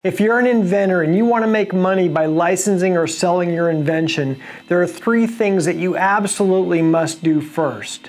If you're an inventor and you want to make money by licensing or selling your invention, there are 3 things that you absolutely must do first.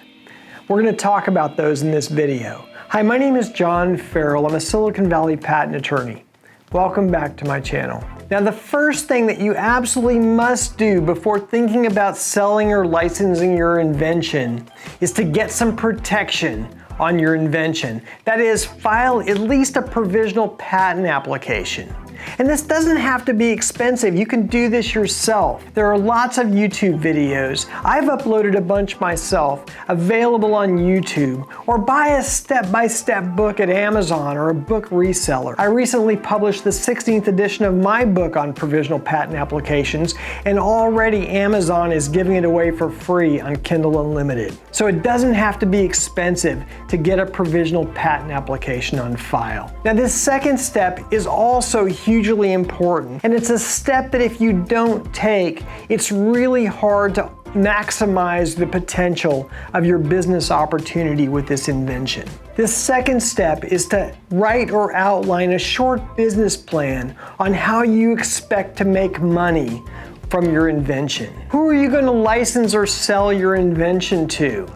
We're going to talk about those in this video. Hi, my name is Carr Ferrell. I'm a Silicon Valley patent attorney. Welcome back to my channel. Now, the first thing that you absolutely must do before thinking about selling or licensing your invention is to get some protection on your invention. That is, file at least a provisional patent application. And this doesn't have to be expensive. You can do this yourself. There are lots of YouTube videos. I've uploaded a bunch myself, available on YouTube, or buy a step-by-step book at Amazon or a book reseller. I recently published the 16th edition of my book on provisional patent applications, and already Amazon is giving it away for free on Kindle Unlimited. So it doesn't have to be expensive to get a provisional patent application on file. Now, this second step is also hugely important, and it's a step that if you don't take, it's really hard to maximize the potential of your business opportunity with this invention. This second step is to write or outline a short business plan on how you expect to make money from your invention. Who are you going to license or sell your invention to?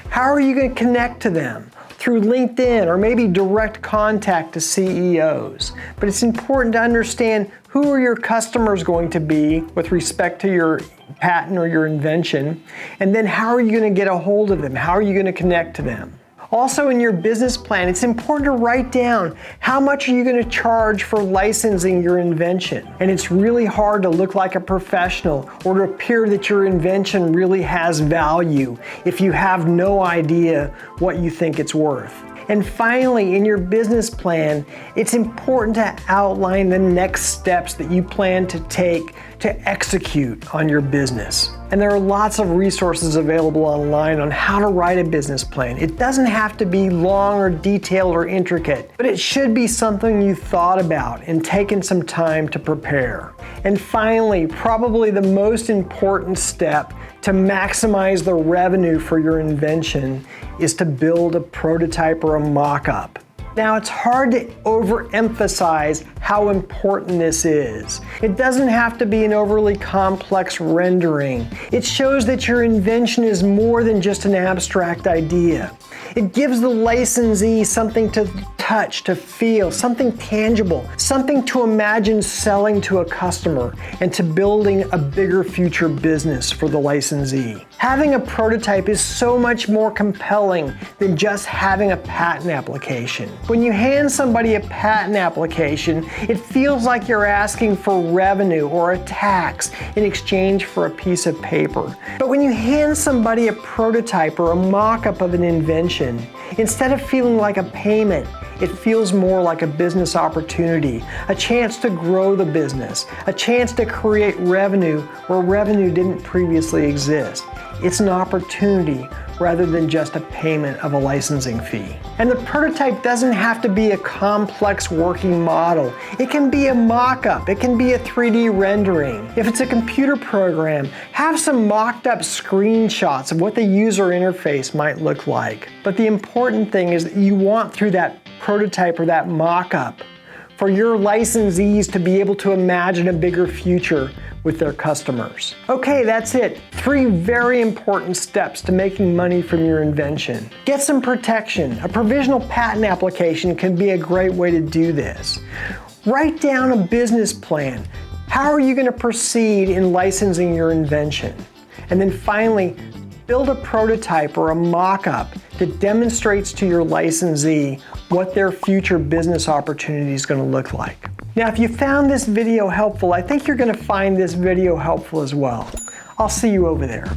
How are you going to connect to them? Through LinkedIn or maybe direct contact to CEOs. But it's important to understand who are your customers going to be with respect to your patent or your invention, and then how are you going to get a hold of them? How are you going to connect to them? Also, in your business plan, it's important to write down how much are you going to charge for licensing your invention. And it's really hard to look like a professional or to appear that your invention really has value if you have no idea what you think it's worth. And finally, in your business plan, it's important to outline the next steps that you plan to take to execute on your business. And there are lots of resources available online on how to write a business plan. It doesn't have to be long or detailed or intricate, but it should be something you thought about and taken some time to prepare. And finally, probably the most important step to maximize the revenue for your invention is to build a prototype or a mock-up. Now, it's hard to overemphasize how important this is. It doesn't have to be an overly complex rendering. It shows that your invention is more than just an abstract idea. It gives the licensee something to touch, to feel, something tangible, something to imagine selling to a customer and to building a bigger future business for the licensee. Having a prototype is so much more compelling than just having a patent application. When you hand somebody a patent application, it feels like you're asking for revenue or a tax in exchange for a piece of paper. But when you hand somebody a prototype or a mock-up of an invention, instead of feeling like a payment, it feels more like a business opportunity, a chance to grow the business, a chance to create revenue where revenue didn't previously exist. It's an opportunity rather than just a payment of a licensing fee. And the prototype doesn't have to be a complex working model. It can be a mock-up. It can be a 3D rendering. If it's a computer program, have some mocked up screenshots of what the user interface might look like. But the important thing is that you want through that prototype or that mock-up for your licensees to be able to imagine a bigger future with their customers. Okay, that's it. 3 very important steps to making money from your invention. Get some protection. A provisional patent application can be a great way to do this. Write down a business plan. How are you going to proceed in licensing your invention? And then finally, build a prototype or a mock-up that demonstrates to your licensee what their future business opportunity is going to look like. Now, if you found this video helpful, I think you're going to find this video helpful as well. I'll see you over there.